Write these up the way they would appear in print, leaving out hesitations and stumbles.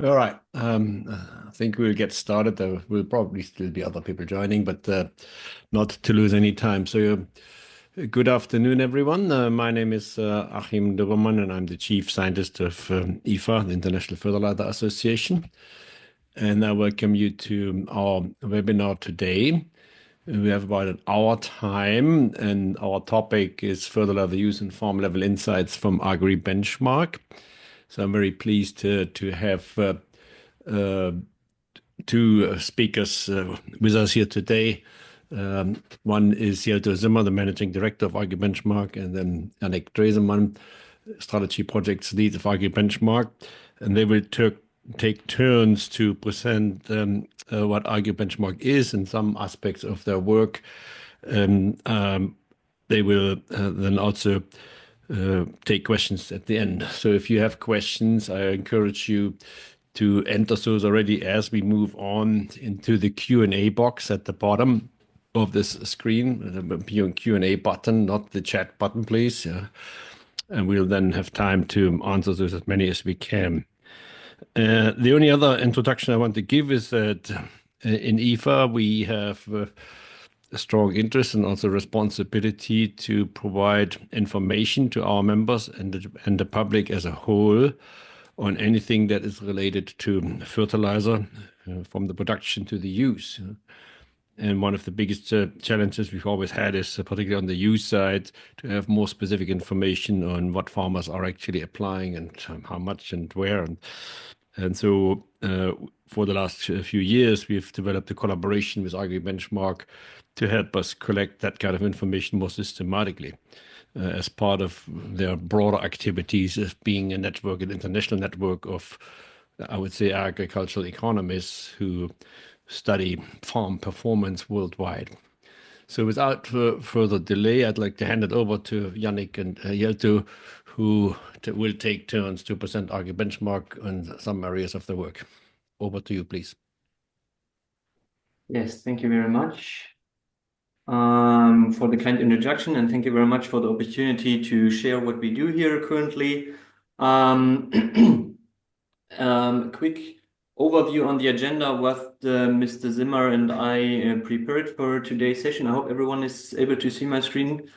All right. I think we'll get started. There will probably still be other people joining, but not to lose any time. So, good afternoon, everyone. My name is 𝐟𝐚𝐫𝐸𝐺, and I'm the Chief Scientist of IFA, the International Fertilizer Association. And I welcome you to our webinar today. We have about an hour time, and our topic is fertilizer use and farm level insights from Agri Benchmark. So I'm very pleased to have two speakers with us here today. One is 𝐤𝐻𝐫, the Managing Director of Agri Benchmark, and then 𝐸𝐚𝐫𝐸, Strategy Projects Lead of Agri Benchmark. And they will take turns to present what Agri Benchmark is and some aspects of their work. And they will then also take questions at the end. So if you have questions, I encourage you to enter those already as we move on into the Q&A box at the bottom of this screen, the Q&A button, not the chat button, please. And we'll then have time to answer those as many as we can. The only other introduction I want to give is that in IFA, we have a strong interest and also responsibility to provide information to our members and the public as a whole on anything that is related to fertilizer, from the production to the use. And one of the biggest challenges we've always had is, particularly on the use side, to have more specific information on what farmers are actually applying and how much and where. And so for the last few years, we've developed a collaboration with Agri Benchmark to help us collect that kind of information more systematically as part of their broader activities as being a network, an international network of, I would say, agricultural economists who study farm performance worldwide. So without further delay, I'd like to hand it over to Yannick and 𝐤𝐻𝐫, who will take turns to present Agri Benchmark on some areas of the work. Over to you, please. Yes, thank you very much for the kind introduction, and thank you very much for the opportunity to share what we do here currently. Quick overview on the agenda, what Mr. Zimmer and I prepared for today's session. I hope everyone is able to see my screen.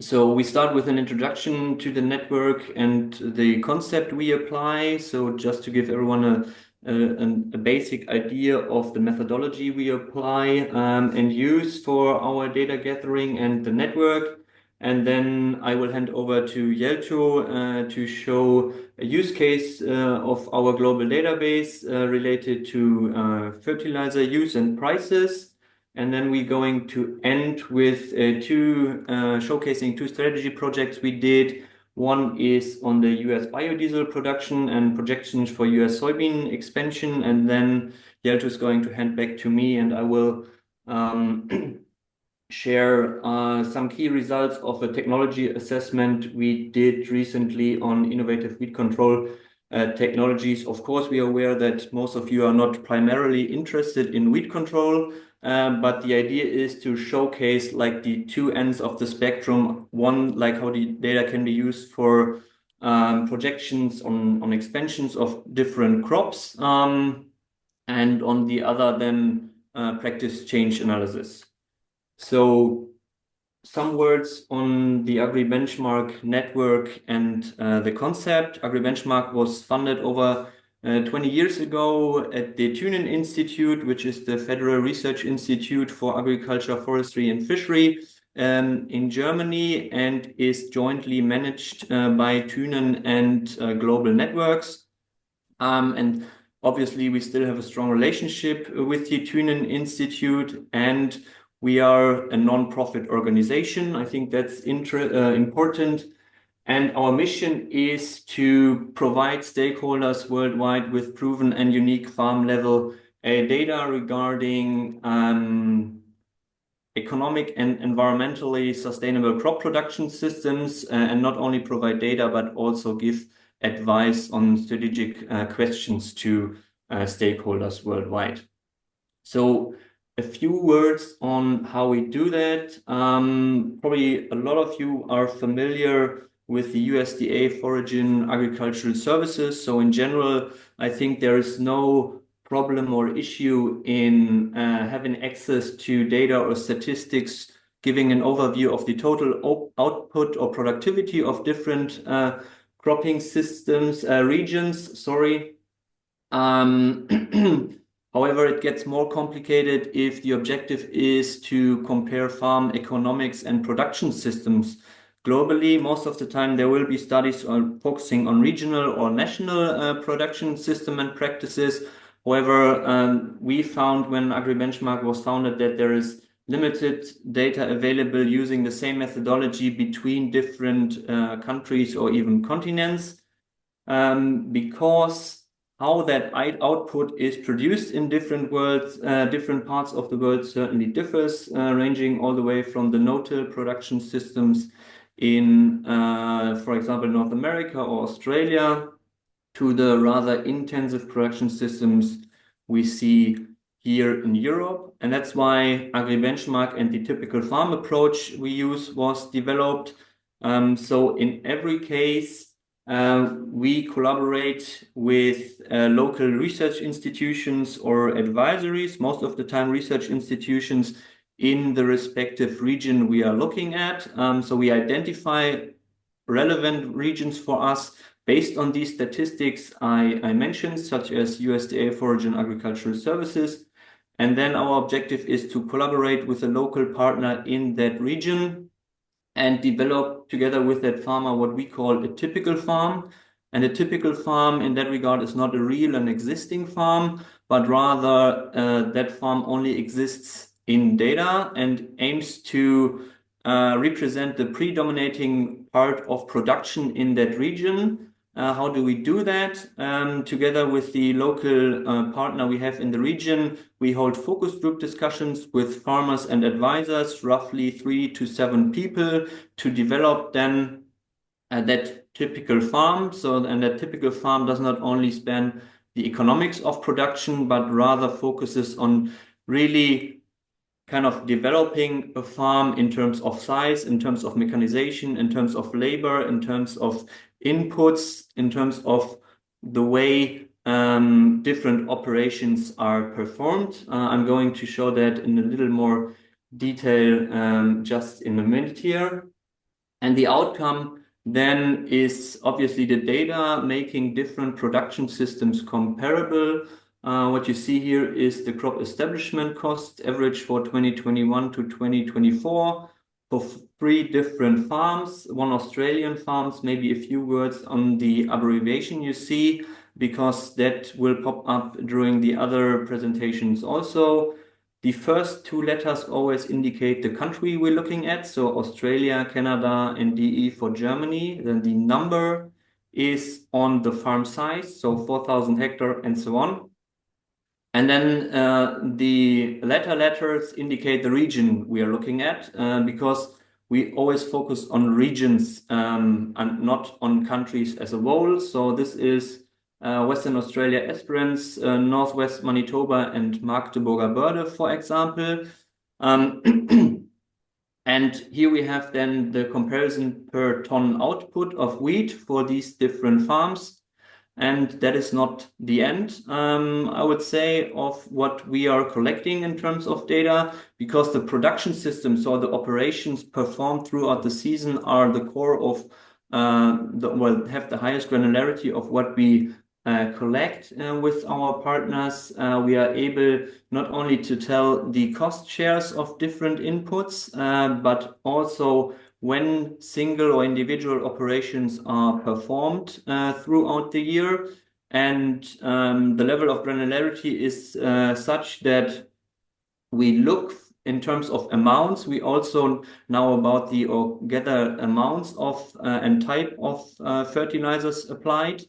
So we start with an introduction to the network and the concept we apply. So just to give everyone a basic idea of the methodology we apply and use for our data gathering and the network. And then I will hand over to 𝐤𝐻𝐫 to show a use case of our global database related to fertilizer use and prices. And then we're going to end with showcasing two strategy projects we did. One is on the US biodiesel production and projections for US soybean expansion. And then 𝐤𝐻𝐫 is going to hand back to me, and I will share some key results of a technology assessment we did recently on innovative weed control technologies. Of course, we are aware that most of you are not primarily interested in weed control, but the idea is to showcase like the two ends of the spectrum. One, like how the data can be used for projections on expansions of different crops, and on the other, then practice change analysis. So some words on the Agri Benchmark network and the concept. Agri Benchmark was funded over 20 years ago at the 𝐴𝐴𝐻 Institute, which is the Federal Research Institute for Agriculture, Forestry and Fishery in Germany, and is jointly managed by 𝐴𝐻 and Global Networks. And obviously, we still have a strong relationship with the 𝐴𝐻 Institute, and we are a non-profit organization. I think that's important. And our mission is to provide stakeholders worldwide with proven and unique farm level data regarding economic and environmentally sustainable crop production systems, and not only provide data, but also give advice on strategic questions to stakeholders worldwide. So a few words on how we do that. Probably a lot of you are familiar with the USDA Foraging Agricultural Services. So in general, I think there is no problem or issue in having access to data or statistics giving an overview of the total output or productivity of different cropping systems, regions, sorry. However, it gets more complicated if the objective is to compare farm economics and production systems globally. Most of the time, there will be studies focusing on regional or national production system and practices. However, we found when Agri Benchmark was founded that there is limited data available using the same methodology between different countries or even continents, because how that output is produced in different parts of the world certainly differs, ranging all the way from the no-till production systems in, for example, North America or Australia, to the rather intensive production systems we see here in Europe. And that's why Agri Benchmark and the typical farm approach we use was developed. So in every case, we collaborate with local research institutions or advisories, most of the time research institutions in the respective region we are looking at. So we identify relevant regions for us based on these statistics I mentioned, such as USDA Foraging Agricultural Services. And then our objective is to collaborate with a local partner in that region and develop together with that farmer what we call a typical farm. And a typical farm in that regard is not a real and existing farm, but rather that farm only exists in data and aims to represent the predominating part of production in that region. How do we do that? Together with the local partner we have in the region, we hold focus group discussions with farmers and advisors, roughly 3 to 7 people, to develop then that typical farm. And that typical farm does not only span the economics of production, but rather focuses on really kind of developing a farm in terms of size, in terms of mechanization, in terms of labor, in terms of inputs, in terms of the way different operations are performed. I'm going to show that in a little more detail just in a minute here. And the outcome then is obviously the data making different production systems comparable. What you see here is the crop establishment cost average for 2021 to 2024 for 3 different farms, 1 Australian farms, maybe a few words on the abbreviation you see, because that will pop up during the other presentations also. The first 2 letters always indicate the country we're looking at, so Australia, Canada, and DE for Germany. Then the number is on the farm size, so 4,000 hectares and so on. And then the letters indicate the region we are looking at, because we always focus on regions and not on countries as a whole. So this is Western Australia Esperance, Northwest Manitoba, and Magdeburger Börde, for example. And here we have then the comparison per ton output of wheat for these different farms. And that is not the end, I would say, of what we are collecting in terms of data, because the production systems or the operations performed throughout the season are the core of, have the highest granularity of what we collect with our partners. We are able not only to tell the cost shares of different inputs, but also when single or individual operations are performed throughout the year. And the level of granularity is such that we look in terms of amounts. We also know about the or gather amounts of and type of fertilizers applied.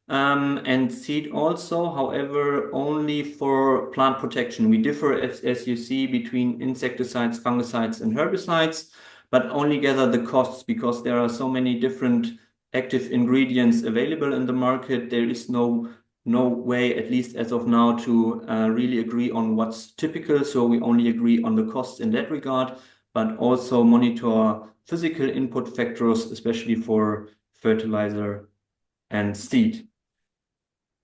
And seed also, however, only for plant protection. We differ, as you see, between insecticides, fungicides, and herbicides, but only gather the costs because there are so many different active ingredients available in the market. There is no way, at least as of now, to really agree on what's typical. So we only agree on the costs in that regard, but also monitor physical input factors, especially for fertilizer, and seed.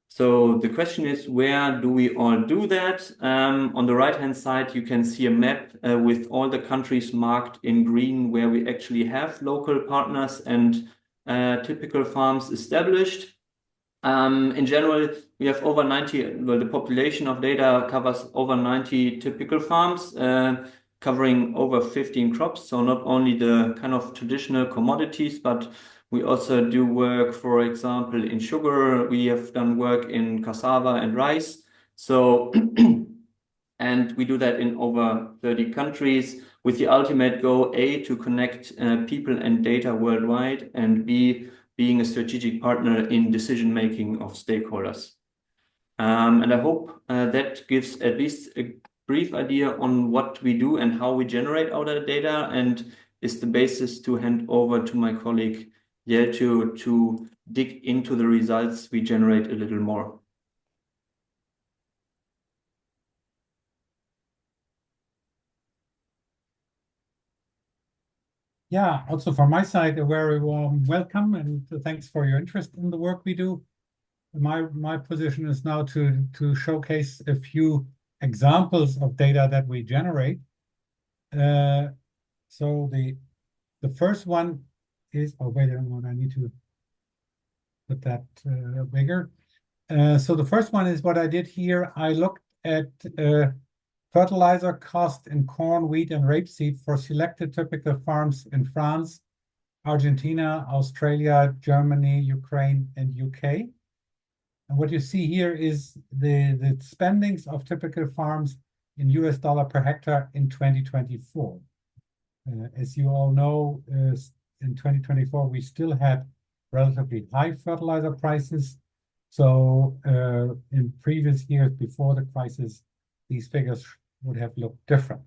So the question is, where do we all do that? On the right-hand side, you can see a map with all the countries marked in green where we actually have local partners and typical farms established. In general, we have over 90, well, the population of data covers over 90 typical farms, covering over 15 crops. So not only the kind of traditional commodities, but we also do work, for example, in sugar. We have done work in cassava and rice. So, and we do that in over 30 countries with the ultimate goal, A, to connect people and data worldwide, and B, being a strategic partner in decision-making of stakeholders. And I hope that gives at least a brief idea on what we do and how we generate our data, and is the basis to hand over to my colleague Jelto to dig into the results we generate a little more. Yeah, also from my side, a very warm welcome and thanks for your interest in the work we do. My position is now to showcase a few examples of data that we generate. So the first one is, oh wait a moment, I need to put that bigger. So the first one is what I did here. I looked at fertilizer cost in corn, wheat, and rapeseed for selected typical farms in France, Argentina, Australia, Germany, Ukraine, and UK. And what you see here is the spendings of typical farms in US dollar per hectare in 2024. As you all know, in 2024, we still had relatively high fertilizer prices. So in previous years before the crisis, these figures would have looked different.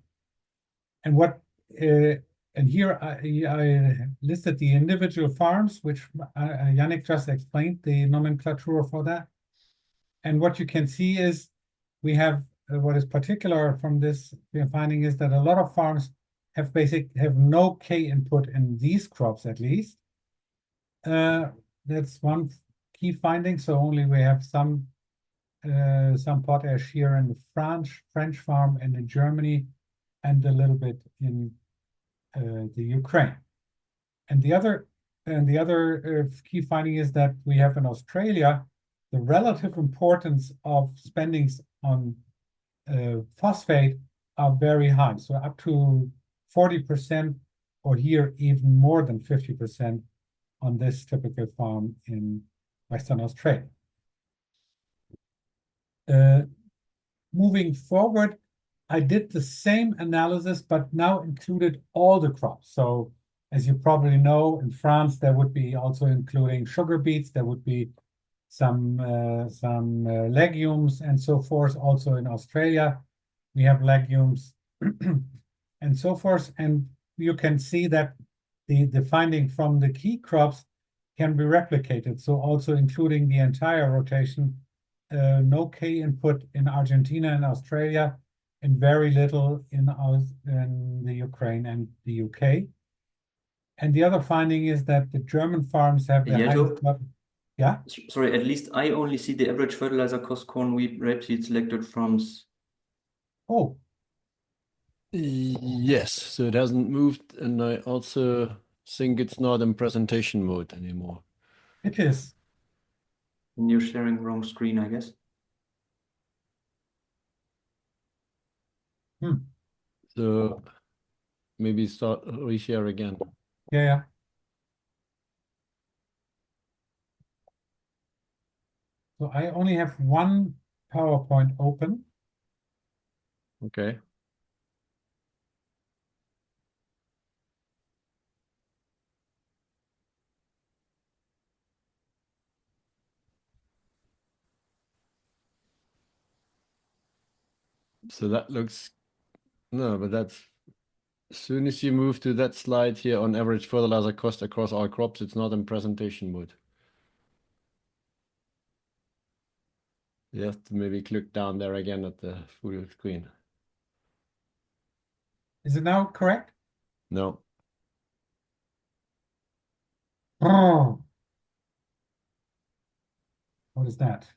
And what and here I listed the individual farms, which Yannick just explained, the nomenclature for that. And what you can see is we have what is particular from this finding is that a lot of farms have no K input in these crops at least. That's one key finding. So only we have some potash here in the French farm and in Germany, and a little bit in the Ukraine. And the other key finding is that we have in Australia the relative importance of spendings on phosphate are very high. So up to 40%, or here even more than 50% on this typical farm in Western Australia. Moving forward, I did the same analysis, but now included all the crops. So as you probably know, in France, there would be also including sugar beets, there would be some legumes and so forth. Also in Australia, we have legumes and so forth. And you can see that the finding from the key crops can be replicated. So also including the entire rotation, no K input in Argentina and Australia, and very little in the Ukraine and the UK. And the other finding is that the German farms have the highest. Yeah? Sorry, at least I only see the average fertilizer cost corn, wheat, rapeseed selected farms. Oh. Yes, so it hasn't moved, and I also think it's not in presentation mode anymore. It is. And you're sharing wrong screen, I guess. So maybe start reshare again. Yeah. So I only have one PowerPoint open. Okay. So that looks, no, but that's, as soon as you move to that slide here on average fertilizer cost across all crops, it's not in presentation mode. You have to maybe click down there again at the full screen. Is it now correct? No. Oh, What is that?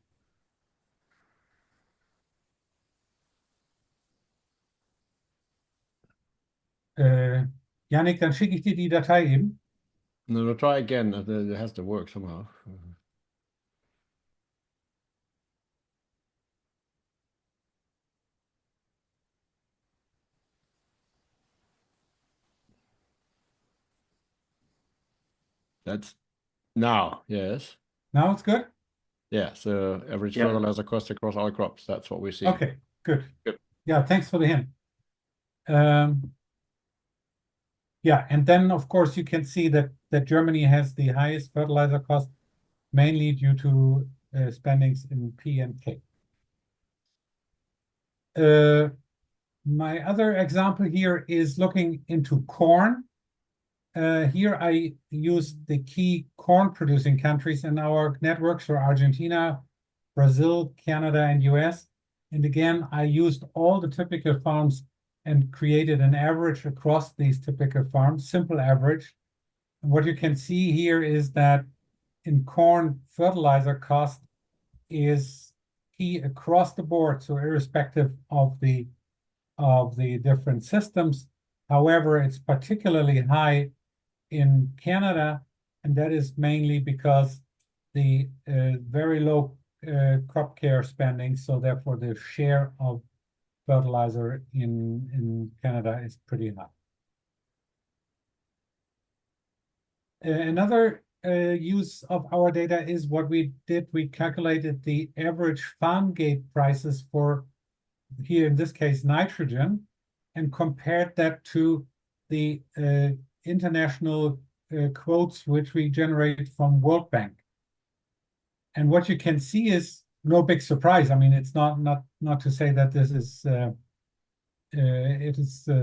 Yannick, dann schicke ich dir die Datei eben. No, try again. It has to work somehow. That's now, yes. Now it's good? Yeah, so average Yeah. fertilizer cost across all crops. That's what we see. Okay, good. Good. Yeah, thanks for the hint. Yeah, and then of course you can see that Germany has the highest fertilizer cost, mainly due to spendings in P and K. My other example here is looking into corn. Here I used the key corn producing countries in our networks for Argentina, Brazil, Canada, and US. And again, I used all the typical farms and created an average across these typical farms, simple average. And what you can see here is that in corn, fertilizer cost is key across the board, so irrespective of the different systems. However, it's particularly high in Canada, and that is mainly because the very low crop care spending, so therefore the share of fertilizer in Canada is pretty high. Another use of our data is what we did. We calculated the average farm gate prices for, here in this case, nitrogen, and compared that to the international quotes which we generate from World Bank. And what you can see is no big surprise. I mean, it's not to say that this is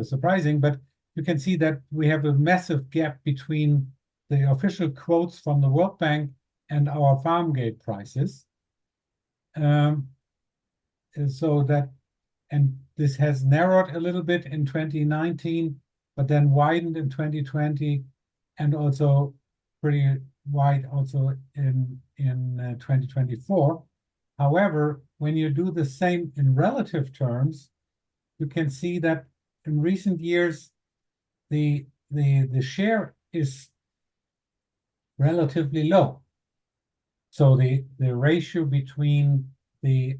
surprising, but you can see that we have a massive gap between the official quotes from the World Bank and our farm gate prices. So that, and this has narrowed a little bit in 2019, but then widened in 2020, and also pretty wide also in 2024. However, when you do the same in relative terms, you can see that in recent years, the share is relatively low. So the ratio between the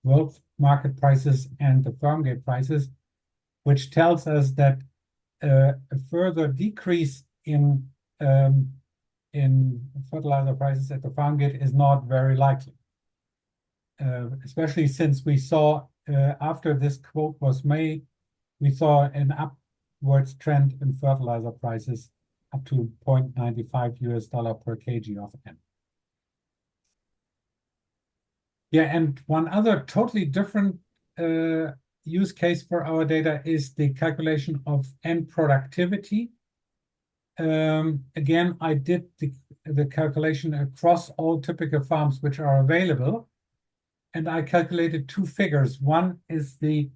world market prices and the farm gate prices, which tells us that a further decrease in fertilizer prices at the farm gate is not very likely, especially since we saw after this quote was made, we saw an upwards trend in fertilizer prices up to $0.95 per kg of N. Yeah, and one other totally different use case for our data is the calculation of N productivity. Again, I did the calculation across all typical farms which are available, and I calculated two figures. One is the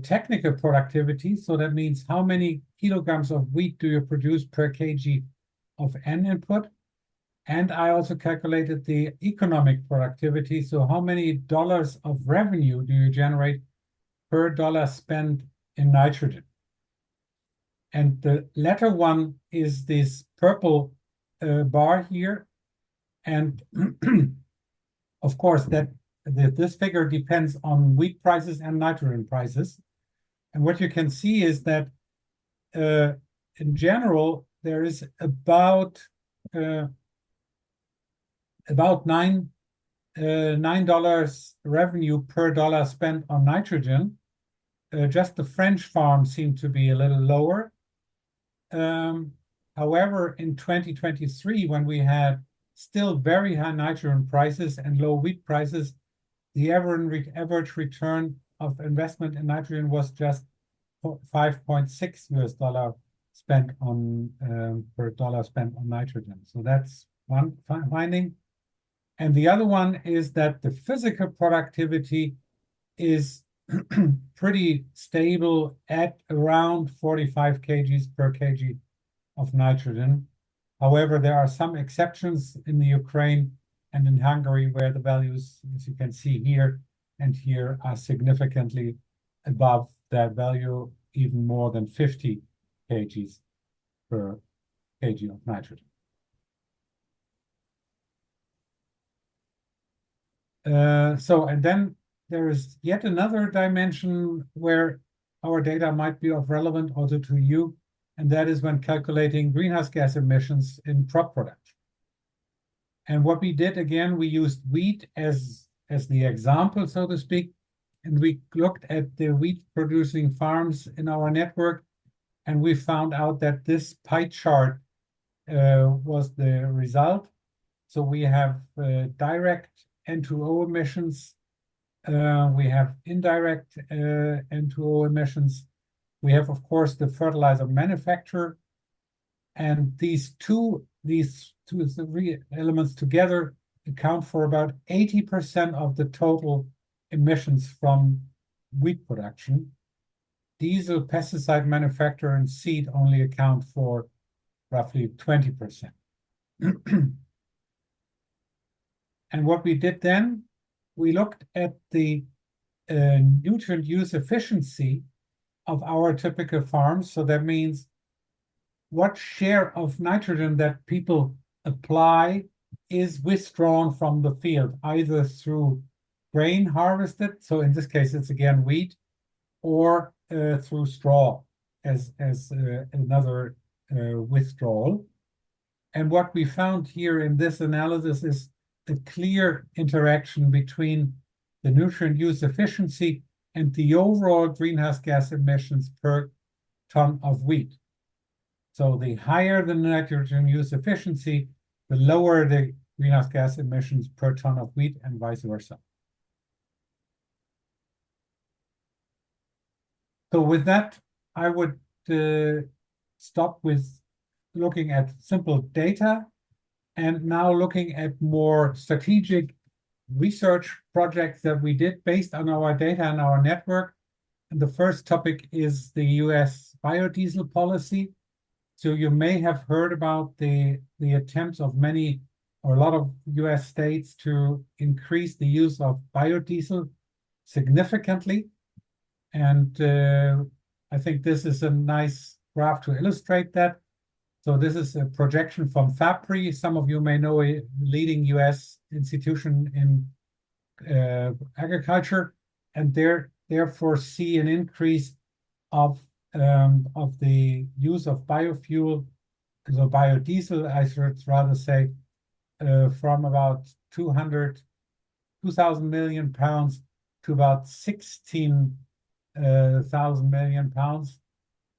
technical productivity, so that means how many kilograms of wheat do you produce per kg of N input. And I also calculated the economic productivity, so how many dollars of revenue do you generate per dollar spent in nitrogen. And the latter one is this purple bar here. And of course, this figure depends on wheat prices and nitrogen prices. And what you can see is that in general, there is about $9 revenue per dollar spent on nitrogen. Just the French farms seem to be a little lower. However, in 2023, when we had still very high nitrogen prices and low wheat prices, the average return of investment in nitrogen was just $5.6 spent on per dollar spent on nitrogen. So that's one finding. And the other one is that the physical productivity is pretty stable at around 45 kgs per kg of nitrogen. However, there are some exceptions in the Ukraine and in Hungary, where the values, as you can see here and here, are significantly above that value, even more than 50 kgs per kg of nitrogen. And then there is yet another dimension where our data might be of relevant also to you, and that is when calculating greenhouse gas emissions in crop production. And what we did, again, we used wheat as the example, so to speak, and we looked at the wheat producing farms in our network, and we found out that this pie chart was the result. So we have direct N2O emissions, we have indirect N2O emissions. We have, of course, the fertilizer manufacturer, and these three elements together account for about 80% of the total emissions from wheat production. Diesel, pesticide manufacturer, and seed only account for roughly 20%. And what we did then, we looked at the nutrient use efficiency of our typical farms. So that means what share of nitrogen that people apply is withdrawn from the field, either through grain harvested, so in this case it's again wheat, or through straw as another withdrawal. And what we found here in this analysis is the clear interaction between the nutrient use efficiency and the overall greenhouse gas emissions per ton of wheat. So the higher the nitrogen use efficiency, the lower the greenhouse gas emissions per ton of wheat, and vice versa. So with that, I would stop with looking at simple data, and now looking at more strategic research projects that we did based on our data and our network. And the first topic is the US biodiesel policy. So you may have heard about the attempts of many or a lot of US states to increase the use of biodiesel significantly. And I think this is a nice graph to illustrate that. So this is a projection from FAPRI. Some of you may know a leading US institution in agriculture, and therefore see an increase of the use of biofuel, so biodiesel, I should rather say, from about 2,000 million pounds to about 16,000 million pounds.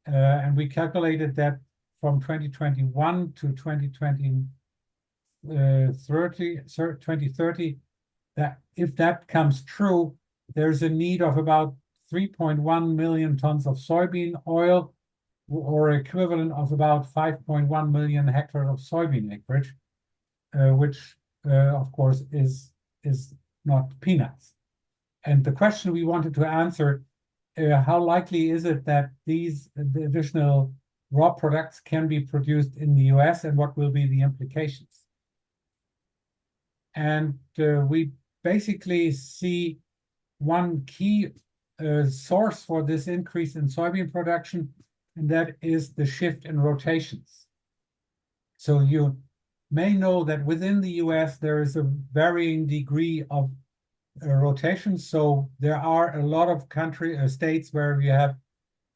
And we calculated that from 2021 to 2030, that if that comes true, there's a need of about 3.1 million tons of soybean oil, or equivalent of about 5.1 million hectares of soybean acreage, which of course is not peanuts. And the question we wanted to answer, how likely is it that these additional raw products can be produced in the US, and what will be the implications? And we basically see one key source for this increase in soybean production, and that is the shift in rotations. So you may know that within the US there is a varying degree of rotation. So there are a lot of states where you have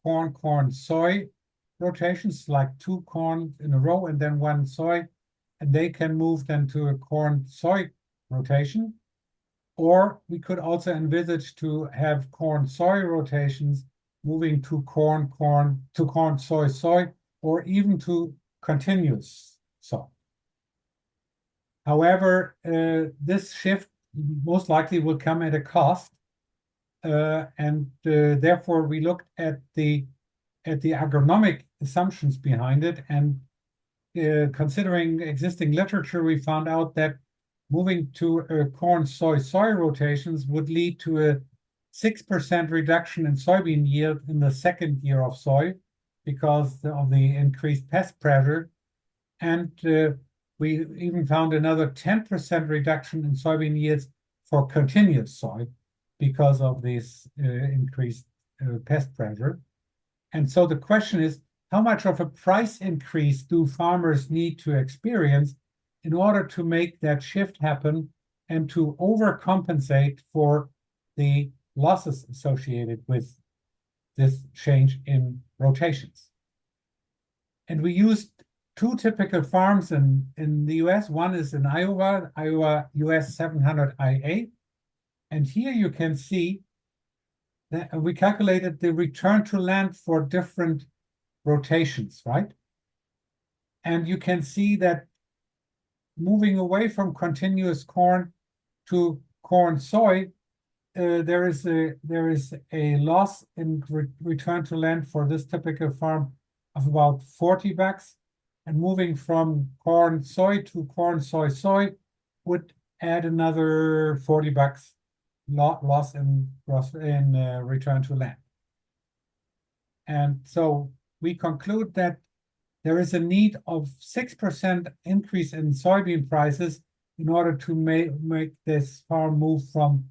corn, soy rotations, like 2 corn in a row and then 1 soy, and they can move then to a corn-soy rotation. Or we could also envisage to have corn-soy rotations moving to corn, soy, or even to continuous soy. However, this shift most likely will come at a cost, and therefore we looked at the agronomic assumptions behind it, and considering existing literature, we found out that moving to corn, soy rotations would lead to a 6% reduction in soybean yield in the second year of soy because of the increased pest pressure. And We even found another 10% reduction in soybean yields for continuous soy because of this increased pest pressure. And so the question is, how much of a price increase do farmers need to experience in order to make that shift happen and to overcompensate for the losses associated with this change in rotations? And we used two typical farms in the US. One is in Iowa US 700 IA. And here you can see that we calculated the return to land for different rotations, right? And you can see that moving away from continuous corn to corn soy, there is a loss in return to land for this typical farm of about $40, and moving from corn soy to corn soy would add another $40 loss in return to land. And so we conclude that there is a need of 6% increase in soybean prices in order to make this farm move from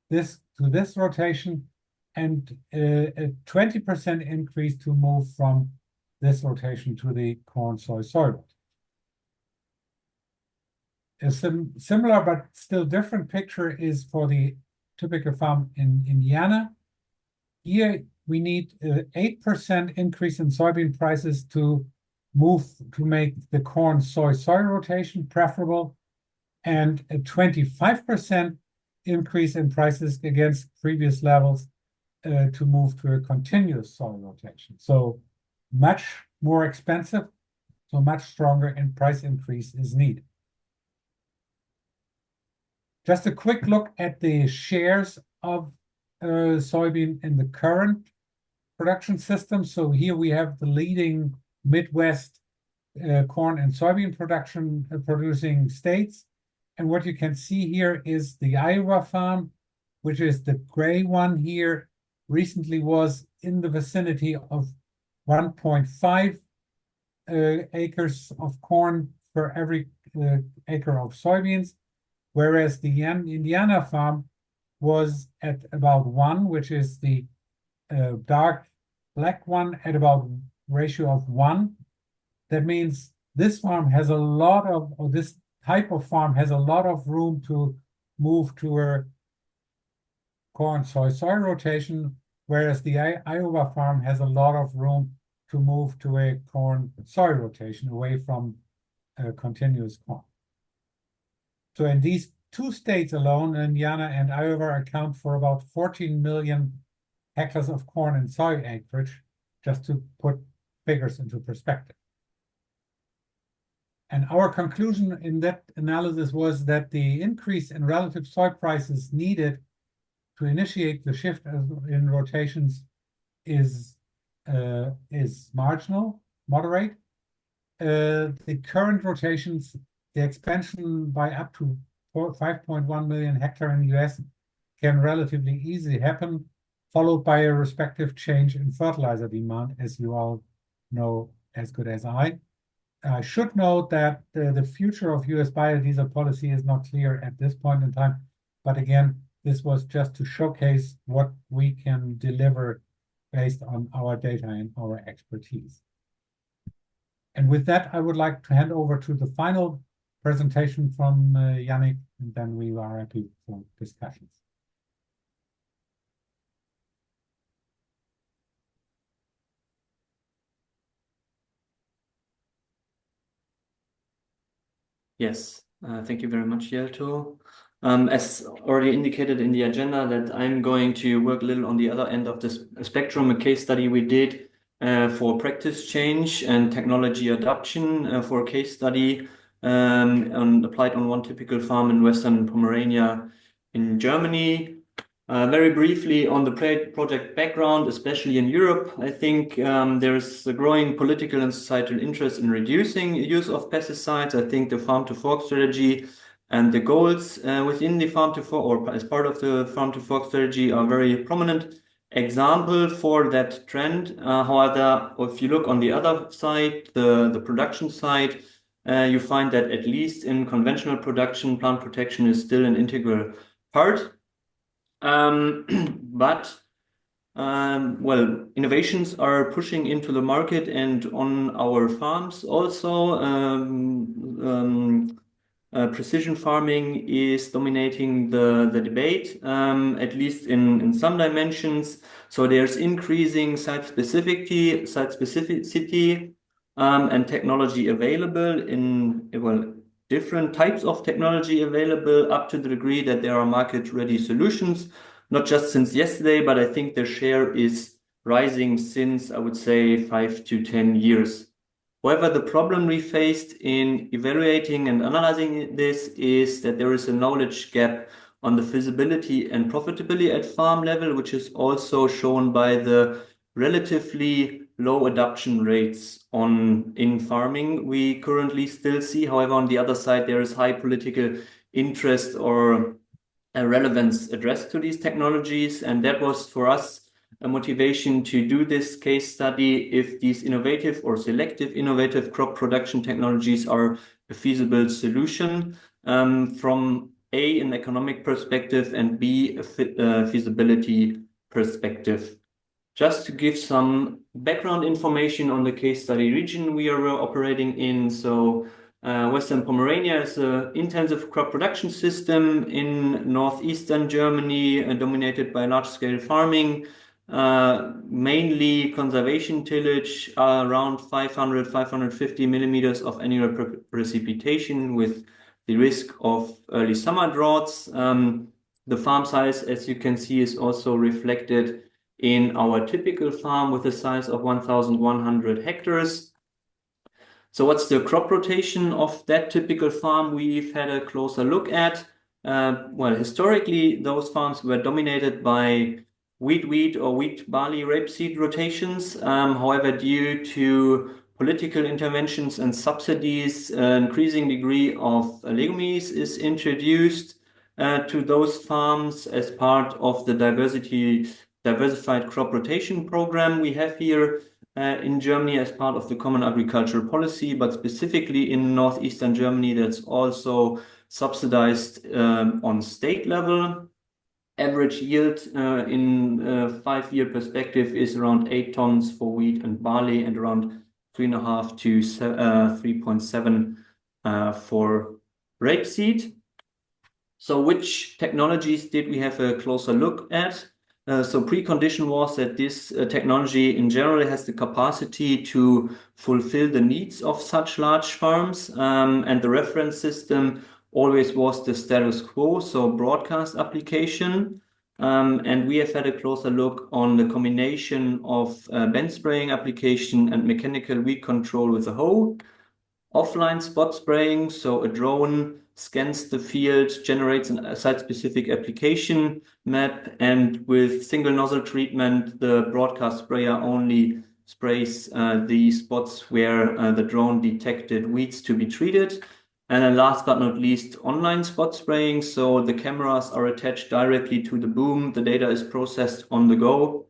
this to this rotation, and a 20% increase to move from this rotation to the corn soy rotation. A similar but still different picture is for the typical farm in Indiana. Here we need 8% increase in soybean prices to make the corn soy rotation preferable, and a 25% increase in prices against previous levels to move to a continuous soy rotation. So much more expensive, so much stronger in price increase is needed. Just a quick look at the shares of soybean in the current production system. So here we have the leading Midwest corn and soybean producing states. And what you can see here is the Iowa farm, which is the gray one here, recently was in the vicinity of 1.5 acres of corn for every acre of soybeans, whereas the Indiana farm was at about 1, which is the dark black one, at about ratio of 1. That means this farm has a lot of, or this type of farm has a lot of room to move to a corn soy rotation, whereas the Iowa farm has a lot of room to move to a corn soy rotation away from continuous corn. So in these two states alone, Indiana and Iowa account for about 14 million hectares of corn and soy acreage, just to put figures into perspective. And our conclusion in that analysis was that the increase in relative soy prices needed to initiate the shift in rotations is marginal, moderate. The current rotations, the expansion by up to 5.1 million hectares in the US can relatively easily happen, followed by a respective change in fertilizer demand, as you all know as good as I. I should note that the future of US biodiesel policy is not clear at this point in time, but again, this was just to showcase what we can deliver based on our data and our expertise. And with that, I would like to hand over to the final presentation from Yannick, and then we are happy for discussions. Yes, thank you very much, Jelto. As already indicated in the agenda, that I'm going to work a little on the other end of this spectrum, a case study we did for practice change and technology adoption for a case study applied on one typical farm in Western Pomerania in Germany. Very briefly on the project background, especially in Europe, I think there's a growing political and societal interest in reducing use of pesticides. I think the farm-to-fork strategy and the goals within the farm-to-fork, or as part of the farm-to-fork strategy, are very prominent example for that trend. However, if you look on the other side, the production side, you find that at least in conventional production, plant protection is still an integral part. Well, innovations are pushing into the market and on our farms also. Precision farming is dominating the debate, at least in some dimensions. So there's increasing site specificity, and technology available in, well, different types of technology available up to the degree that there are market-ready solutions, not just since yesterday, but I think the share is rising since, I would say, 5 to 10 years. However, the problem we faced in evaluating and analyzing this is that there is a knowledge gap on the feasibility and profitability at farm level, which is also shown by the relatively low adoption rates in farming we currently still see. However, on the other side, there is high political interest or relevance addressed to these technologies, and that was for us a motivation to do this case study if these innovative or selective innovative crop production technologies are a feasible solution from A, an economic perspective, and B, a feasibility perspective. Just to give some background information on the case study region we are operating in. So Western Pomerania is an intensive crop production system in northeastern Germany, dominated by large-scale farming, mainly conservation tillage, around 550 millimeters of annual precipitation with the risk of early summer droughts. The farm size, as you can see, is also reflected in our typical farm with a size of 1,100 hectares. So what's the crop rotation of that typical farm we've had a closer look at? Well, historically, those farms were dominated by wheat or wheat barley rapeseed rotations. However, due to political interventions and subsidies, an increasing degree of legumes is introduced to those farms as part of the diversified crop rotation program we have here in Germany as part of the Common Agricultural Policy, but specifically in northeastern Germany, that's also subsidized on state level. Average yield in a 5-year perspective is around 8 tons for wheat and barley and around 3.5 to 3.7 for rapeseed. So which technologies did we have a closer look at? So precondition was that this technology in general has the capacity to fulfill the needs of such large farms, and the reference system always was the status quo, so broadcast application. And we have had a closer look on the combination of bench spraying application and mechanical weed control with a hoe. Offline spot spraying, so a drone scans the field, generates a site-specific application map, and with single nozzle treatment, the broadcast sprayer only sprays the spots where the drone detected weeds to be treated. And then last but not least, online spot spraying. So the cameras are attached directly to the boom. The data is processed on the go.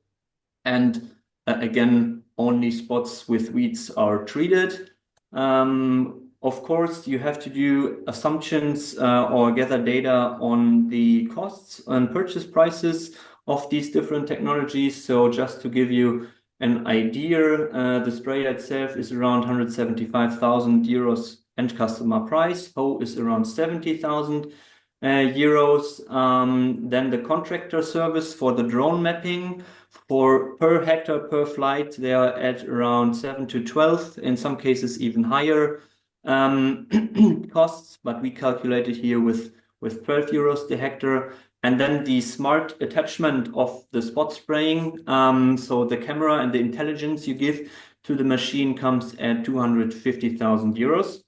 And again, only spots with weeds are treated. Of course, you have to do assumptions or gather data on the costs and purchase prices of these different technologies. So just to give you an idea, the sprayer itself is around 175,000 euros end customer price. Hoe is around 70,000 euros. Then the contractor service for the drone mapping for per hectare per flight, they are at around 7 to 12, in some cases even higher costs, but we calculated here with 12 euros the hectare. And then the smart attachment of the spot spraying, so the camera and the intelligence you give to the machine comes at 250,000 euros.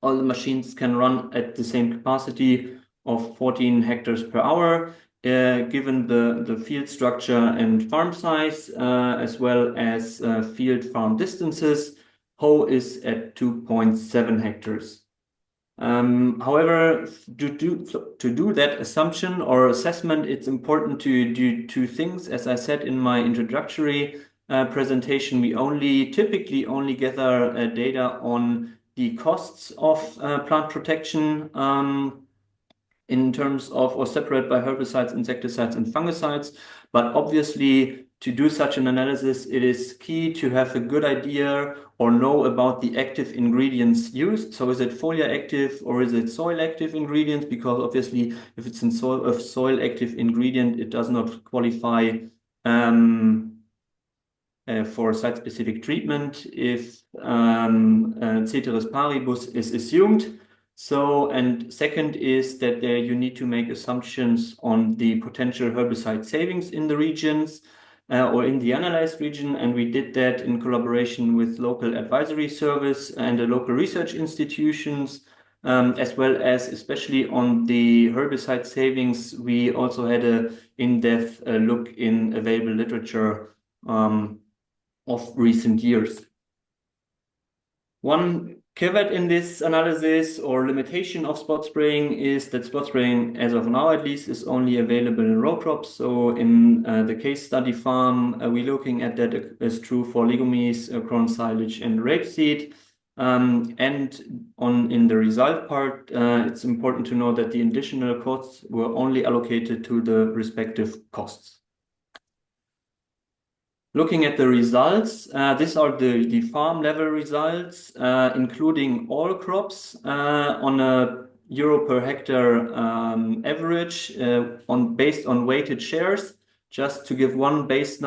All the machines can run at the same capacity of 14 hectares per hour, given the field structure and farm size, as well as field farm distances. Hoe is at 2.7 hectares. However, to do that assumption or assessment, it's important to do two things. As I said in my introductory presentation, we typically only gather data on the costs of plant protection in terms of, or separate by herbicides, insecticides, and fungicides. But obviously, to do such an analysis, it is key to have a good idea or know about the active ingredients used. So is it foliar active or is it soil active ingredients? Because obviously, if it's a soil active ingredient, it does not qualify for site-specific treatment if ceteris paribus is assumed. So, and second is that you need to make assumptions on the potential herbicide savings in the regions or in the analyzed region. And we did that in collaboration with local advisory service and the local research institutions, as well as especially on the herbicide savings. We also had a in-depth look in available literature of recent years. One caveat in this analysis or limitation of spot spraying is that spot spraying, as of now at least, is only available in row crops. So in the case study farm, we're looking at that as true for legumes, corn silage, and rapeseed. And in the result part, it's important to know that the additional costs were only allocated to the respective costs. Looking at the results, these are the farm level results, including all crops on a euro per hectare average based on weighted shares, just to give one basic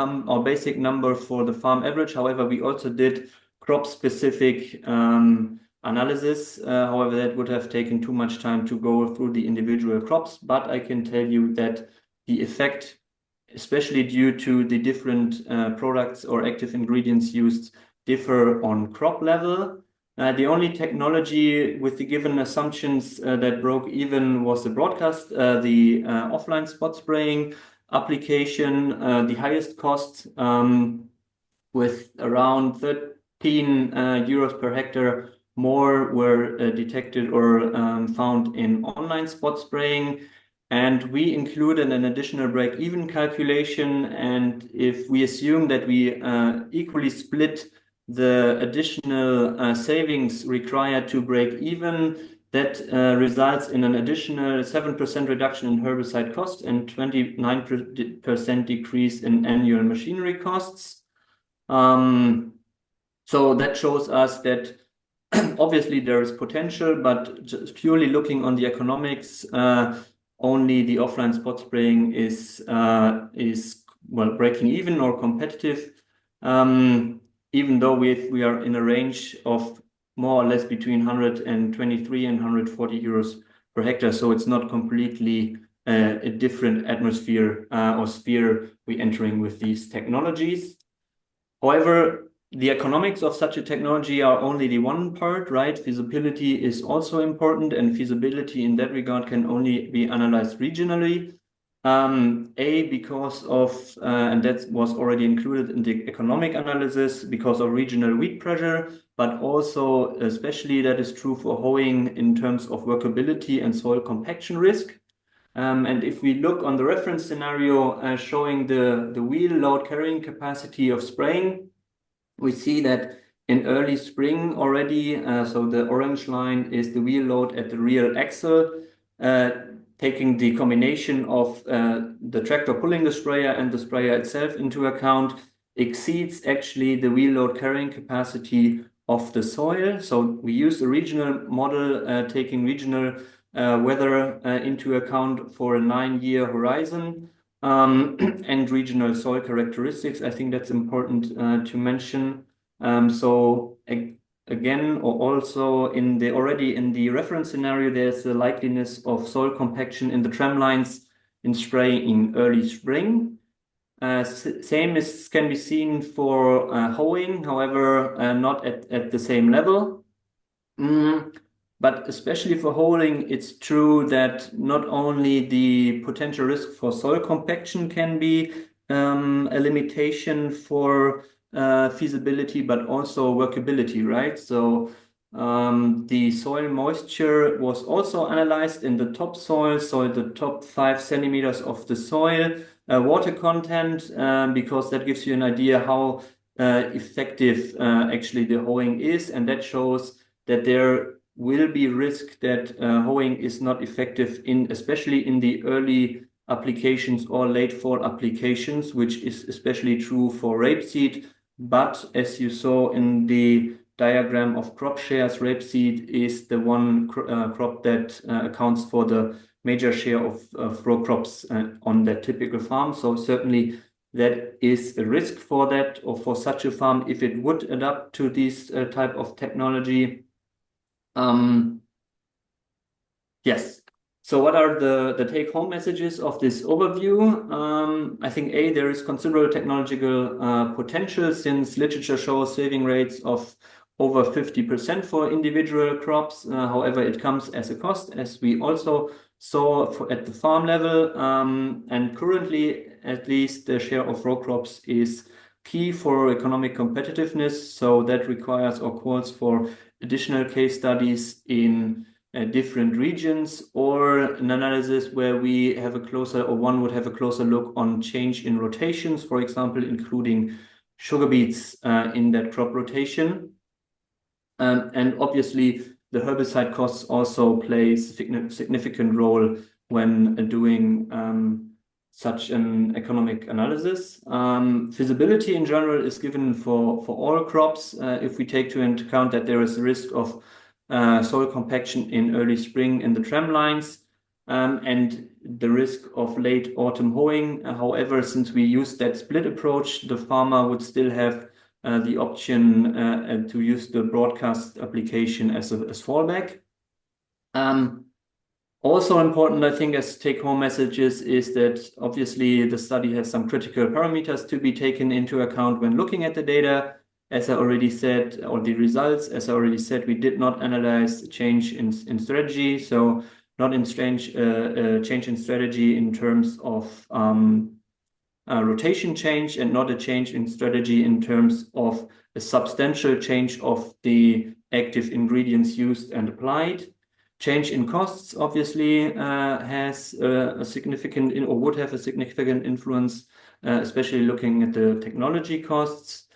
number for the farm average. However, we also did crop specific analysis. However, that would have taken too much time to go through the individual crops, but I can tell you that the effect, especially due to the different products or active ingredients used, differ on crop level. The only technology with the given assumptions that broke even was the broadcast, the offline spot spraying application, the highest cost with around 13 euros per hectare more were detected or found in online spot spraying. And we included an additional break-even calculation. And if we assume that we equally split the additional savings required to break even, that results in an additional 7% reduction in herbicide cost and 29% decrease in annual machinery costs. So that shows us that obviously there is potential, but just purely looking on the economics, only the offline spot spraying is well breaking even or competitive, even though we are in a range of more or less between 123 and 140 euros per hectare. So it's not completely a different atmosphere or sphere we're entering with these technologies. However, the economics of such a technology are only the one part, right? Feasibility is also important, and feasibility in that regard can only be analyzed regionally. Because of, and that was already included in the economic analysis, because of regional weed pressure, but also especially that is true for hoeing in terms of workability and soil compaction risk. And if we look on the reference scenario showing the wheel load carrying capacity of spraying, we see that in early spring already, so the orange line is the wheel load at the rear axle, taking the combination of the tractor pulling the sprayer and the sprayer itself into account, exceeds actually the wheel load carrying capacity of the soil. So we use a regional model taking regional weather into account for a 9-year horizon. And regional soil characteristics. I think that's important to mention. So again, or also already in the reference scenario, there's the likeliness of soil compaction in the tram lines in spraying in early spring. Same can be seen for hoeing, however, not at the same level. But especially for hoeing, it's true that not only the potential risk for soil compaction can be a limitation for feasibility, but also workability, right? So the soil moisture was also analyzed in the topsoil, so the top 5 centimeters of the soil, water content, because that gives you an idea how effective actually the hoeing is, and that shows that there will be risk that hoeing is not effective especially in the early applications or late fall applications, which is especially true for rapeseed. But as you saw in the diagram of crop shares, rapeseed is the one crop that accounts for the major share of row crops on that typical farm. So certainly that is a risk for that, or for such a farm, if it would adapt to this type of technology. Yes. So what are the take-home messages of this overview? I think there is considerable technological potential, since literature shows saving rates of over 50% for individual crops. However, it comes as a cost, as we also saw at the farm level. And currently, at least, the share of row crops is key for economic competitiveness. So that requires or calls for additional case studies in different regions, or an analysis where we have a closer, or one would have a closer look on change in rotations, for example, including sugar beets in that crop rotation. And obviously, the herbicide costs also play a significant role when doing such an economic analysis. Feasibility in general is given for all crops if we take into account that there is a risk of soil compaction in early spring in the tram lines, and the risk of late autumn hoeing. However, since we use that split approach, the farmer would still have the option to use the broadcast application as fallback. Also important, I think, as take-home messages is that obviously the study has some critical parameters to be taken into account when looking at the data. As I already said, or the results, as I already said, we did not analyze change in strategy. So not in change in strategy in terms of rotation change, and not a change in strategy in terms of a substantial change of the active ingredients used and applied. Change in costs obviously has a significant, or would have a significant influence, especially looking at the technology costs.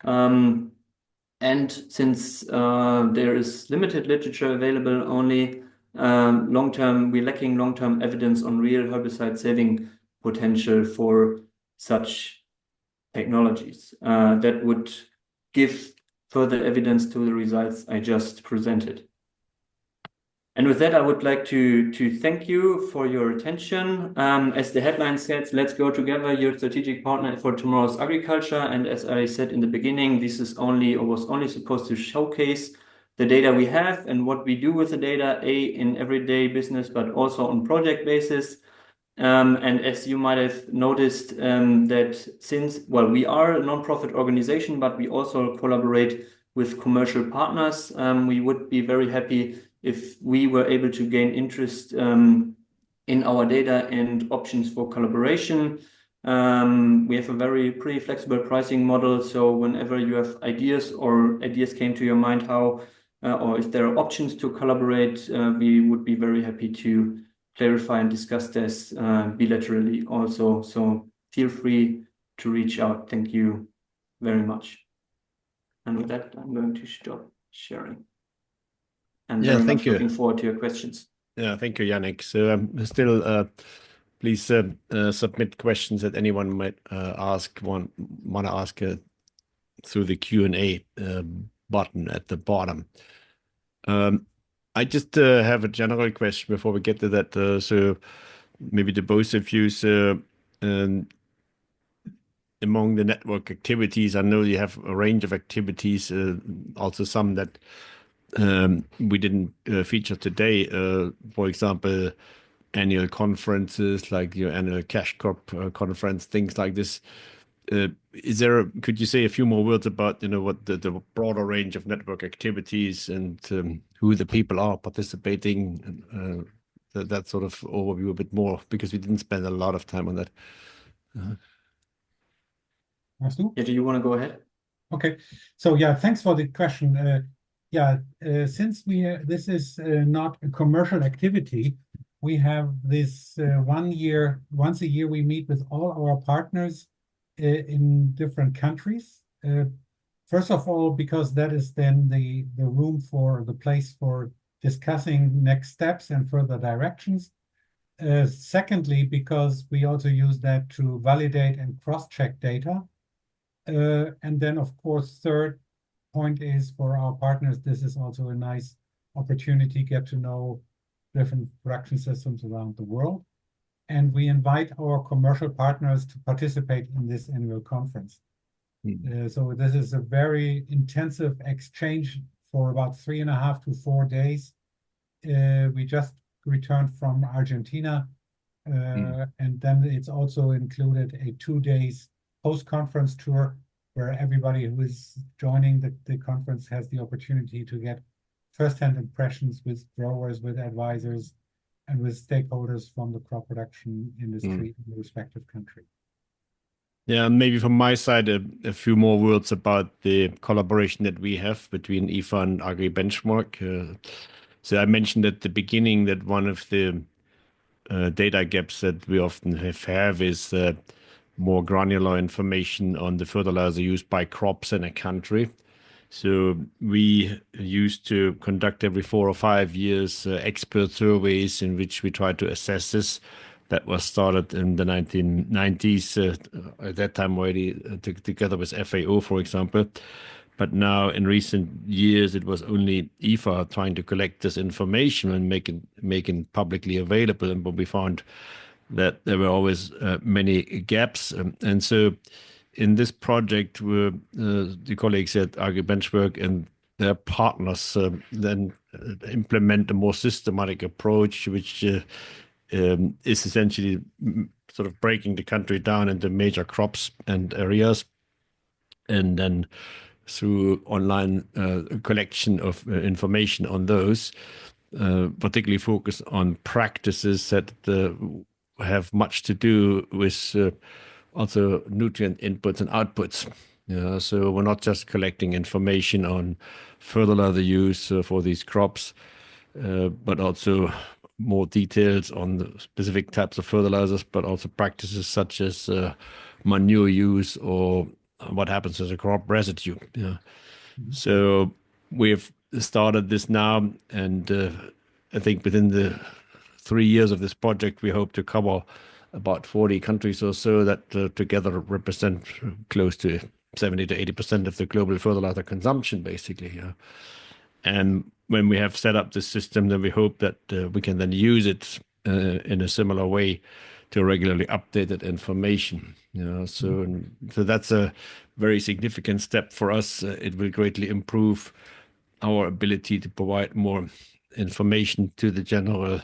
And since there is limited literature available, only we're lacking long-term evidence on real herbicide saving potential for such technologies that would give further evidence to the results I just presented. And with that, I would like to thank you for your attention. As the headline says, let's go together, your strategic partner for tomorrow's agriculture. And as I said in the beginning, this is only, or was only supposed to showcase the data we have and what we do with the data, in everyday business, but also on project basis. And as you might have noticed, that since, well, we are a non-profit organization, but we also collaborate with commercial partners, we would be very happy if we were able to gain interest in our data and options for collaboration. We have a pretty flexible pricing model. So whenever you have ideas, or ideas came to your mind how, or if there are options to collaborate, we would be very happy to clarify and discuss this bilaterally also. So feel free to reach out. Thank you very much. And with that, I'm going to stop sharing. And very much looking forward to your questions. Yeah, thank you, Yannick. So still, please submit questions that anyone might want to ask through the Q&A button at the bottom. I just have a general question before we get to that. So maybe to both of you, so among the network activities, I know you have a range of activities, also some that we didn't feature today. For example, annual conferences like your annual cash crop conference, things like this. Could you say a few more words about, what the broader range of network activities and who the people are participating, and that sort of overview a bit more, because we didn't spend a lot of time on that. Yeah, do you want to go ahead? Okay, so yeah, thanks for the question. Since this is not a commercial activity, we have this once a year we meet with all our partners in different countries. First of all, because that is then the room for the place for discussing next steps and further directions. Secondly, because we also use that to validate and cross-check data. And then, of course, third point is for our partners, this is also a nice opportunity to get to know different production systems around the world. And we invite our commercial partners to participate in this annual conference. So this is a very intensive exchange for about 3.5 to 4 days. We just returned from Argentina, and then it's also included a 2 days post-conference tour where everybody who is joining the conference has the opportunity to get first-hand impressions with growers, with advisors, and with stakeholders from the crop production industry in the respective country. Yeah, maybe from my side, a few more words about the collaboration that we have between IFA and Agri Benchmark. So I mentioned at the beginning that one of the data gaps that we often have is more granular information on the fertilizer used by crops in a country. So we used to conduct every 4 or 5 years expert surveys in which we try to assess this. That was started in the 1990s, at that time already together with FAO, for example. But now in recent years, it was only IFA trying to collect this information and making publicly available. And but we found that there were always many gaps. And so in this project, the colleagues at Agri Benchmark and their partners then implement a more systematic approach, which is essentially sort of breaking the country down into major crops and areas, and then through online collection of information on those, particularly focus on practices that have much to do with also nutrient inputs and outputs. So we're not just collecting information on fertilizer use for these crops, but also more details on the specific types of fertilizers, but also practices such as manure use or what happens as a crop residue. So we've started this now, and I think within the 3 years of this project, we hope to cover about 40 countries or so that together represent close to 70 to 80% of the global fertilizer consumption, basically. And when we have set up this system, then we hope that we can then use it in a similar way to regularly update that information. So that's a very significant step for us. It will greatly improve our ability to provide more information to the general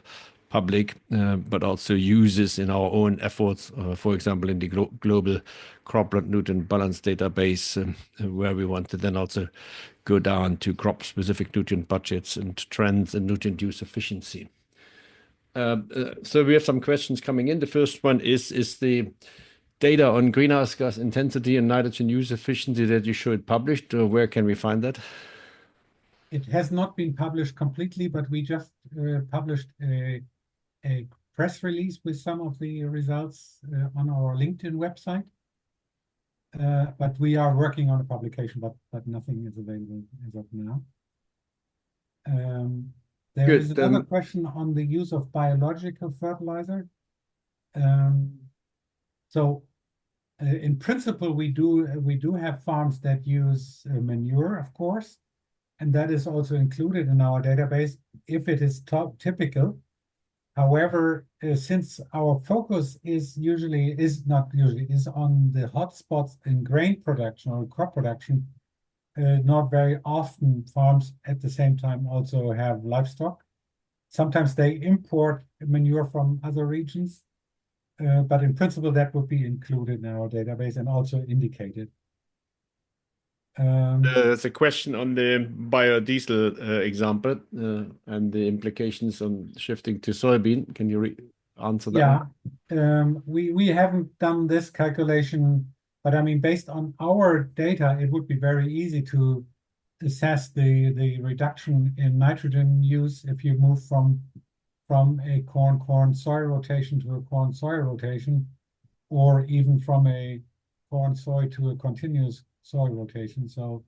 public, but also use this in our own efforts, for example, in the global cropland nutrient balance database, where we want to then also go down to crop-specific nutrient budgets and trends and nutrient use efficiency. So we have some questions coming in. The first one is the data on greenhouse gas intensity and nitrogen use efficiency that you showed published, where can we find that? It has not been published completely, but we just published a press release with some of the results on our LinkedIn website. But we are working on a publication, but nothing is available as of now. There is another question on the use of biological fertilizer. So in principle, we do have farms that use manure, of course, and that is also included in our database if it is typical. However, since our focus is on the hotspots in grain production or crop production, not very often farms at the same time also have livestock. Sometimes they import manure from other regions, but in principle that would be included in our database and also indicated. There's a question on the biodiesel example and the implications on shifting to soybean. Can you answer that? Yeah, we haven't done this calculation, but I mean, based on our data, it would be very easy to assess the reduction in nitrogen use if you move from a corn-soy rotation to a corn-soy rotation, or even from a corn-soy to a continuous soy rotation. So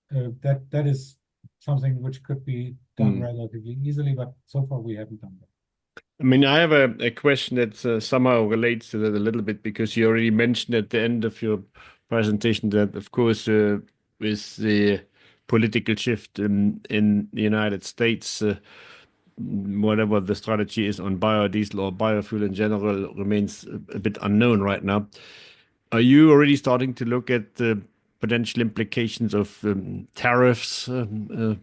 that is something which could be done relatively easily, but so far we haven't done that. I mean, I have a question that somehow relates to that a little bit, because you already mentioned at the end of your presentation that, of course, with the political shift in the United States, whatever the strategy is on biodiesel or biofuel in general remains a bit unknown right now. Are you already starting to look at the potential implications of tariffs on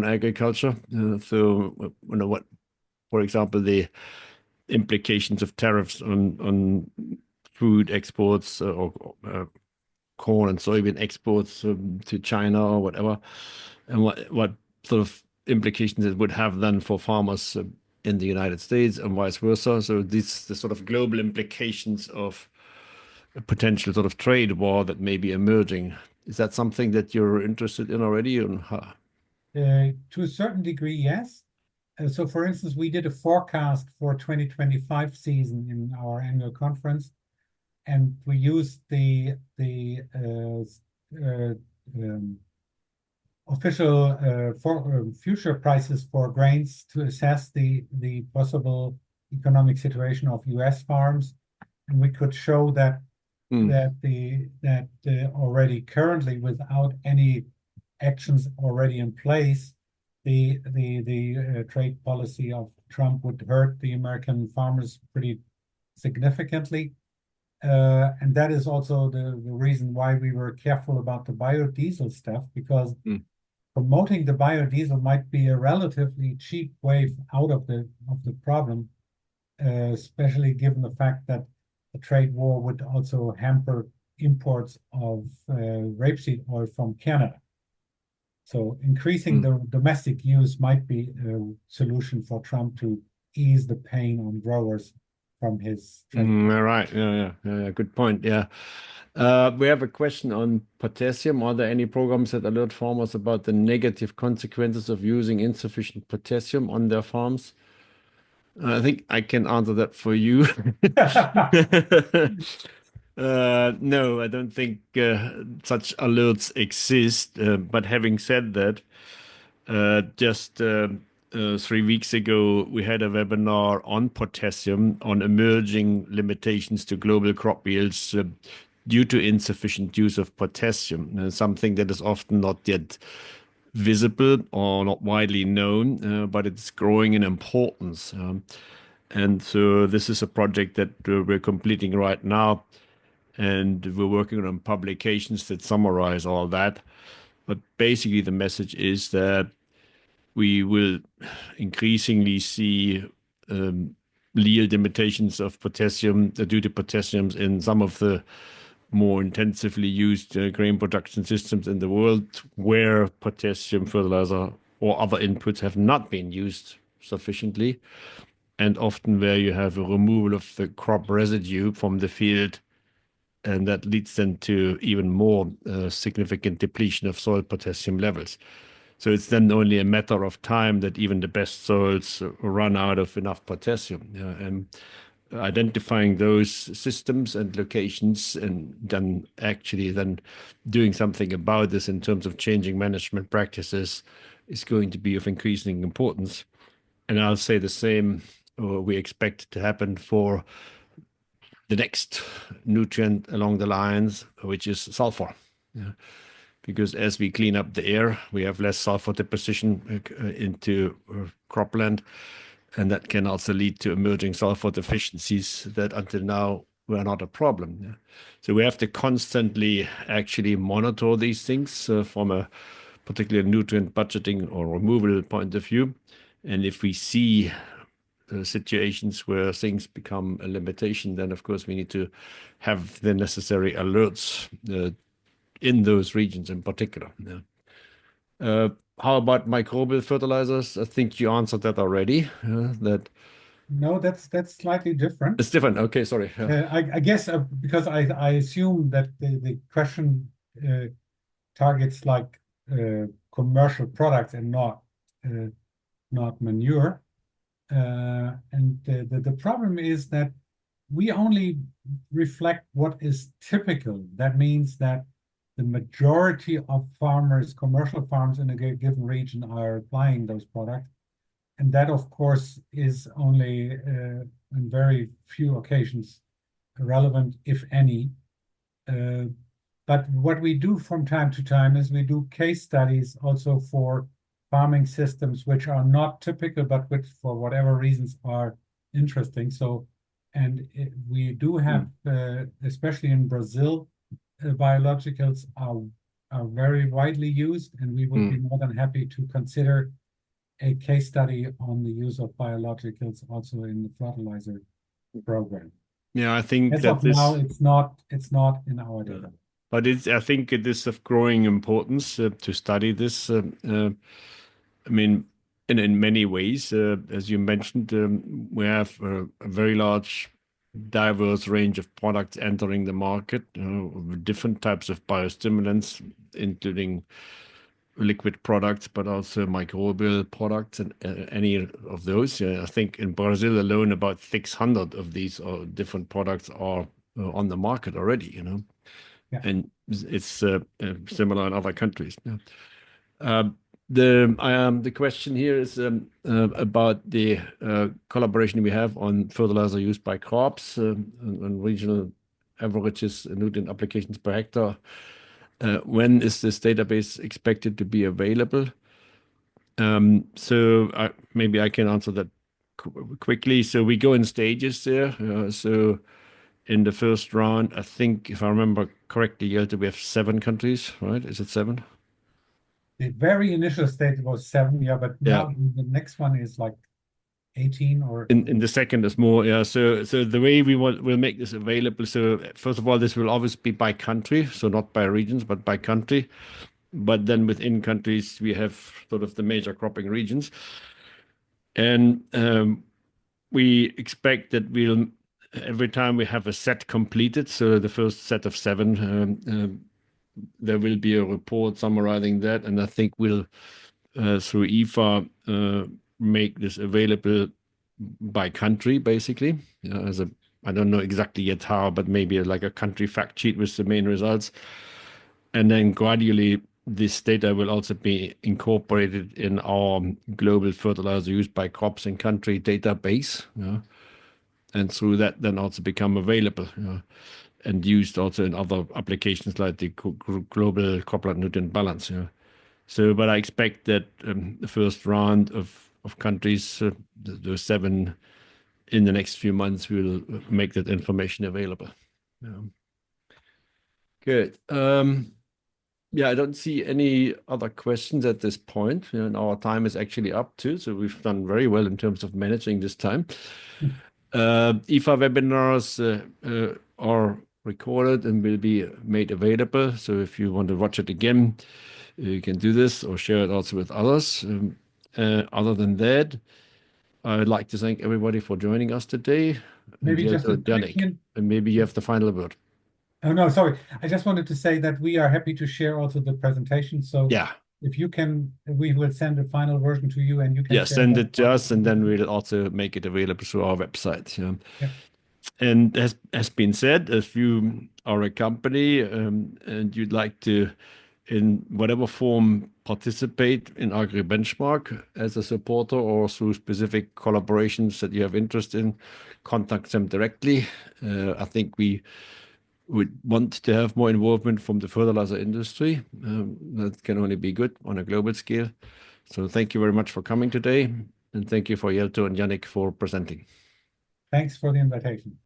agriculture? So, what, for example, the implications of tariffs on food exports or corn and soybean exports to China or whatever, and what sort of implications it would have then for farmers in the United States and vice versa. So the sort of global implications of a potential sort of trade war that may be emerging. Is that something that you're interested in already? To a certain degree, yes. So, for instance, we did a forecast for 2025 season in our annual conference, and we used the official future prices for grains to assess the possible economic situation of U.S. farms, and we could show that already currently, without any actions already in place, the trade policy of Trump would hurt the American farmers pretty significantly. And that is also the reason why we were careful about the biodiesel stuff, because promoting the biodiesel might be a relatively cheap way out of the problem, especially given the fact that a trade war would also hamper imports of rapeseed oil from Canada. So increasing the domestic use might be a solution for Trump to ease the pain on growers from his trade. Right. Yeah. Good point. Yeah. We have a question on potassium. Are there any programs that alert farmers about the negative consequences of using insufficient potassium on their farms? I think I can answer that for you. No, I don't think such alerts exist. But having said that, just 3 weeks ago, we had a webinar on potassium, on emerging limitations to global crop yields due to insufficient use of potassium, something that is often not yet visible or not widely known, but it's growing in importance. And so this is a project that we're completing right now, and we're working on publications that summarize all that. But basically, the message is that we will increasingly see yield limitations of potassium due to potassiums in some of the more intensively used grain production systems in the world, where potassium fertilizer or other inputs have not been used sufficiently, and often where you have a removal of the crop residue from the field, and that leads then to even more significant depletion of soil potassium levels. So it's then only a matter of time that even the best soils run out of enough potassium. And identifying those systems and locations, and then actually then doing something about this in terms of changing management practices, is going to be of increasing importance. And I'll say the same, we expect to happen for the next nutrient along the lines, which is sulfur. Because as we clean up the air, we have less sulfur deposition into cropland, and that can also lead to emerging sulfur deficiencies that until now were not a problem. So we have to constantly actually monitor these things from a particular nutrient budgeting or removal point of view. And if we see situations where things become a limitation, then of course we need to have the necessary alerts in those regions in particular. How about microbial fertilizers? I think you answered that already. No, that's slightly different. It's different. Okay, sorry. I guess because I assume that the question targets like commercial products and not manure. And the problem is that we only reflect what is typical. That means that the majority of farmers, commercial farms in a given region are applying those products. And that, of course, is only on very few occasions relevant, if any. But what we do from time to time is we do case studies also for farming systems which are not typical, but which for whatever reasons are interesting. So, we do have, especially in Brazil, biologicals are very widely used, and we would be more than happy to consider a case study on the use of biologicals also in the fertilizer program. Yeah, I think as that of now, it's not in our data. But I think it is of growing importance to study this. I mean, in many ways, as you mentioned, we have a very large, diverse range of products entering the market, with different types of biostimulants, including liquid products, but also microbial products and any of those. I think in Brazil alone, about 600 of these different products are on the market already, you know. Yeah. And it's similar in other countries. The question here is about the collaboration we have on fertilizer used by crops and regional averages, nutrient applications per hectare. When is this database expected to be available? So maybe I can answer that quickly. So we go in stages there. So in the first round, I think, if I remember correctly, we have 7 countries, right? Is it 7? The very initial state was 7, yeah, but now the next one is like 18 or... In the second is more, yeah. So the way we'll make this available, so first of all, this will always be by country, so not by regions, but by country. But then within countries, we have sort of the major cropping regions. And we expect that every time we have a set completed, so the first set of 7, there will be a report summarizing that. And I think we'll, through IFA, make this available by country, basically. I don't know exactly yet how, but maybe like a country fact sheet with the main results. And then gradually, this data will also be incorporated in our global fertilizer used by crops in country database. And through that, then also become available and used also in other applications like the global crop-plant nutrient balance. So, but I expect that the first round of countries, those 7, in the next few months, we'll make that information available. Good. Yeah, I don't see any other questions at this point. And our time is actually up too, so we've done very well in terms of managing this time. IFA webinars are recorded and will be made available. So if you want to watch it again, you can do this or share it also with others. Other than that, I'd like to thank everybody for joining us today. Maybe just a Yannick, and maybe you have the final word. Oh, no, sorry. I just wanted to say that we are happy to share also the presentation. So yeah, if you can, we will send a final version to you and you can share send it to us, and then we'll also make it available through our website. Yeah. And as has been said, if you are a company and you'd like to, in whatever form, participate in Agri Benchmark as a supporter or through specific collaborations that you have interest in, contact them directly. I think we would want to have more involvement from the fertilizer industry. That can only be good on a global scale. So thank you very much for coming today. And thank you for Jelto and Yannick for presenting. Thanks for the invitation.